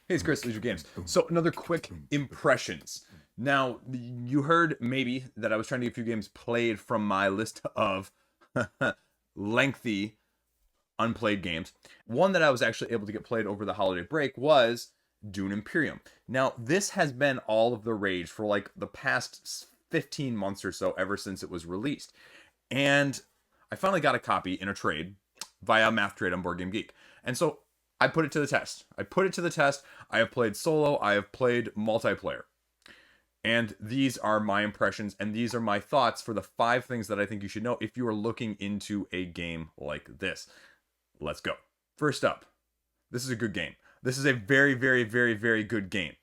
Hey, it's Chris, Liege Games. So another quick impressions. Now, you heard maybe that I was trying to get a few games played from my list of lengthy unplayed games. One that I was actually able to get played over the holiday break was Dune Imperium. Now, this has been all of the rage for like the past 15 months or so, ever since it was released. And I finally got a copy in a trade via Math Trade on Board Game Geek. And so I put it to the test. I have played solo, I have played multiplayer. And these are my impressions and these are my thoughts for the 5 things that I think you should know if you are looking into a game like this. Let's go. First up, this is a good game. This is a very, very, very, very good game.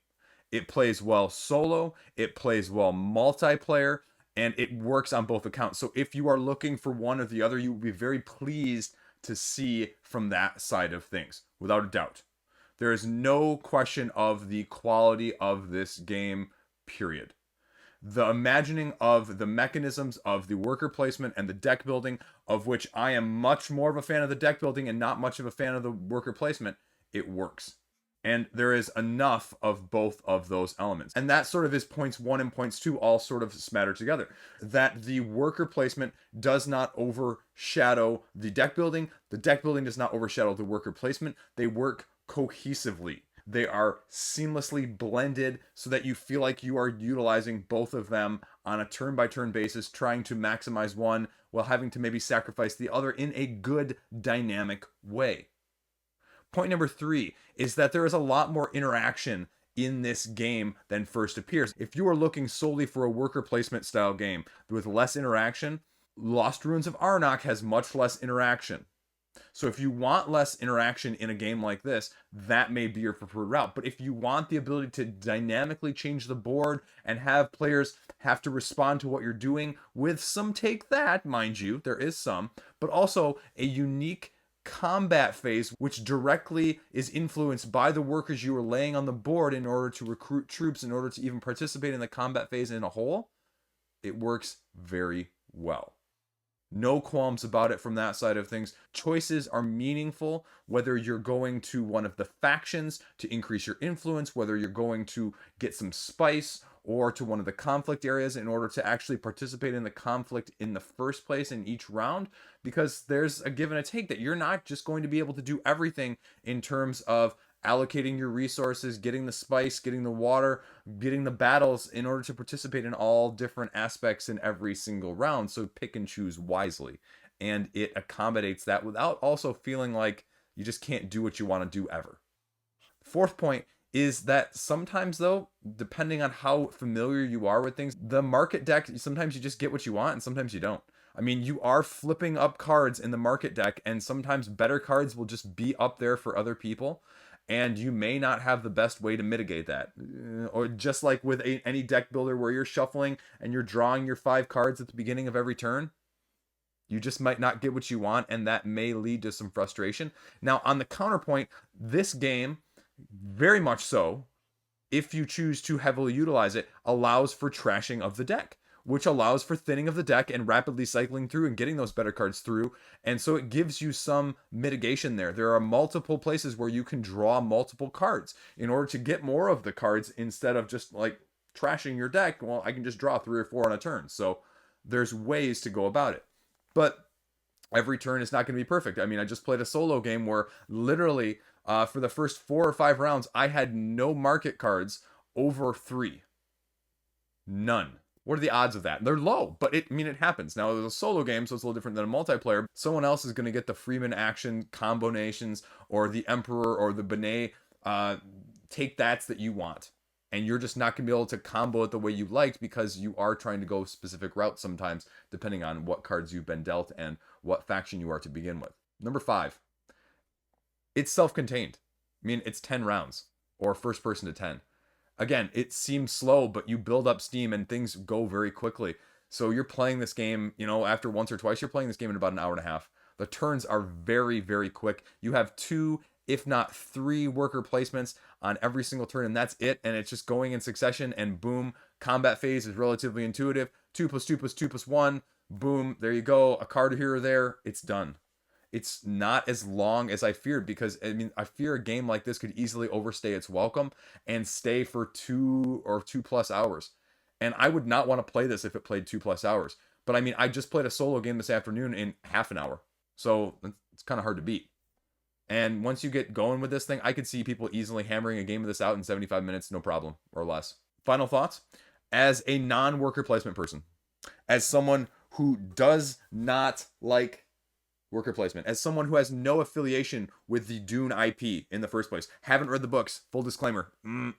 It plays well solo, it plays well multiplayer, and it works on both accounts. So if you are looking for one or the other, you will be very pleased to see from that side of things, without a doubt. There is no question of the quality of this game, period. The imagining of the mechanisms of the worker placement and the deck building, of which I am much more of a fan of the deck building and not much of a fan of the worker placement, it works. And there is enough of both of those elements. And that sort of is points 1 and points 2 all sort of smatter together. That the worker placement does not overshadow the deck building. The deck building does not overshadow the worker placement. They work cohesively. They are seamlessly blended so that you feel like you are utilizing both of them on a turn-by-turn basis, trying to maximize one while having to maybe sacrifice the other in a good, dynamic way. Point number 3 is that there is a lot more interaction in this game than first appears. If you are looking solely for a worker placement style game with less interaction, Lost Ruins of Arnak has much less interaction. So if you want less interaction in a game like this, that may be your preferred route. But if you want the ability to dynamically change the board and have players have to respond to what you're doing with some take that, mind you, there is some, but also a unique combat phase which directly is influenced by the workers you are laying on the board in order to recruit troops, in order to even participate in the combat phase in a whole, it works very well. No qualms about it from that side of things. Choices are meaningful, whether you're going to one of the factions to increase your influence, whether you're going to get some spice, or to one of the conflict areas in order to actually participate in the conflict in the first place in each round, because there's a give and a take that you're not just going to be able to do everything in terms of allocating your resources, getting the spice, getting the water, getting the battles in order to participate in all different aspects in every single round. So pick and choose wisely. And it accommodates that without also feeling like you just can't do what you want to do ever. 4th point is that sometimes, though, depending on how familiar you are with things, the market deck, sometimes you just get what you want and sometimes you don't. I mean, you are flipping up cards in the market deck, and sometimes better cards will just be up there for other people, and you may not have the best way to mitigate that. Or just like with any deck builder where you're shuffling and you're drawing your 5 cards at the beginning of every turn, you just might not get what you want, and that may lead to some frustration. Now, on the counterpoint, this game, very much so, if you choose to heavily utilize it, allows for trashing of the deck, which allows for thinning of the deck and rapidly cycling through and getting those better cards through. And so it gives you some mitigation there. There are multiple places where you can draw multiple cards in order to get more of the cards instead of just like trashing your deck. Well, I can just draw 3 or 4 on a turn. So there's ways to go about it. But every turn is not going to be perfect. I mean, I just played a solo game where literally for the first 4 or 5 rounds, I had no market cards over 3. None. What are the odds of that? They're low, but it happens. Now, it was a solo game, so it's a little different than a multiplayer. Someone else is going to get the Freeman action combinations or the Emperor or the Benet take that's that you want. And you're just not going to be able to combo it the way you liked because you are trying to go specific routes sometimes, depending on what cards you've been dealt and what faction you are to begin with. Number 5. It's self-contained. I mean, it's 10 rounds or first person to 10. Again, it seems slow, but you build up steam and things go very quickly. So you're playing this game, after once or twice, you're playing this game in about an hour and a half. The turns are very, very quick. You have 2, if not 3 worker placements on every single turn, and that's it. And it's just going in succession, and boom, combat phase is relatively intuitive. 2 + 2 + 2 + 1, boom, there you go. A card here or there, it's done. it's not as long as I feared, because I mean, I fear a game like this could easily overstay its welcome and stay for 2 or 2+ hours. And I would not want to play this if it played 2+ hours. But I mean, I just played a solo game this afternoon in half an hour. So it's kind of hard to beat. And once you get going with this thing, I could see people easily hammering a game of this out in 75 minutes, no problem, or less. Final thoughts. As a non-worker placement person, as someone who does not like worker placement, as someone who has no affiliation with the Dune IP in the first place, haven't read the books, full disclaimer,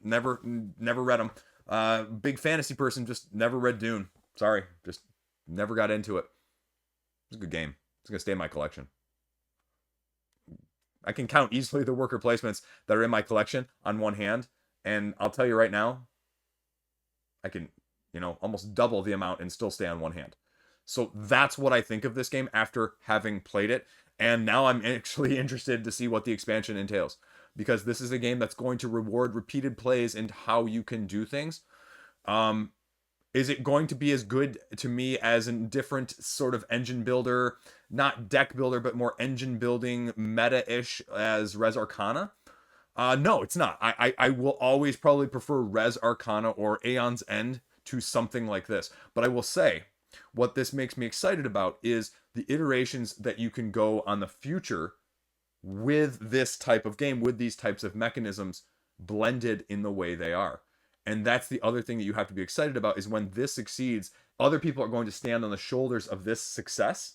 never read them. Big fantasy person, just never read Dune. Sorry, just never got into it. It's a good game. It's gonna stay in my collection. I can count easily the worker placements that are in my collection on one hand, and I'll tell you right now, I can, almost double the amount and still stay on one hand. So that's what I think of this game after having played it, and now I'm actually interested to see what the expansion entails, because this is a game that's going to reward repeated plays and how you can do things. Is it going to be as good to me as a different sort of engine builder, not deck builder, but more engine building meta-ish as Res Arcana? No, it's not. I will always probably prefer Res Arcana or Aeon's End to something like this. But I will say, what this makes me excited about is the iterations that you can go on the future with this type of game, with these types of mechanisms blended in the way they are. And that's the other thing that you have to be excited about, is when this succeeds, other people are going to stand on the shoulders of this success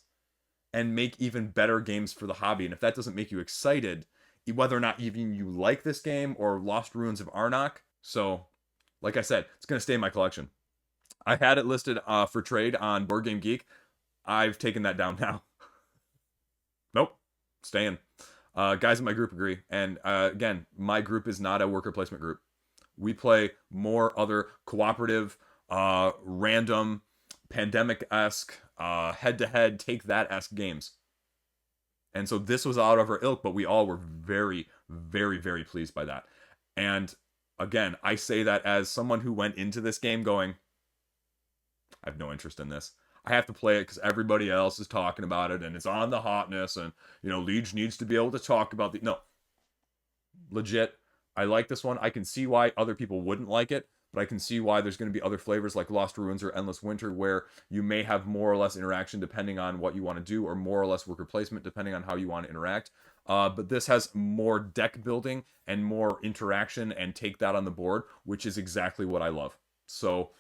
and make even better games for the hobby. And if that doesn't make you excited, whether or not even you like this game or Lost Ruins of Arnak, so like I said, it's going to stay in my collection. I had it listed for trade on Board Game Geek. I've taken that down now. Nope, staying. Guys in my group agree. And again, my group is not a worker placement group. We play more other cooperative, random, pandemic-esque, head-to-head, take-that-esque games. And so this was out of our ilk, but we all were very, very, very pleased by that. And again, I say that as someone who went into this game going, I have no interest in this. I have to play it because everybody else is talking about it, and it's on the hotness, and, Liege needs to be able to talk about the... No. Legit. I like this one. I can see why other people wouldn't like it, but I can see why there's going to be other flavors like Lost Ruins or Endless Winter, where you may have more or less interaction depending on what you want to do, or more or less worker placement depending on how you want to interact. But this has more deck building and more interaction and take that on the board, which is exactly what I love. So,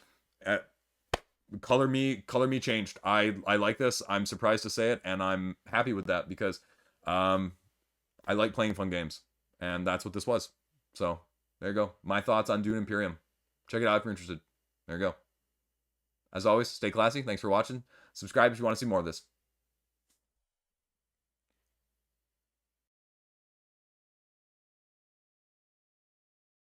color me changed. I like this. I'm surprised to say it, and I'm happy with that, because I like playing fun games, and that's what this was. So, there you go. My thoughts on Dune Imperium. Check it out if you're interested. There you go. As always, stay classy. Thanks for watching. Subscribe if you want to see more of this.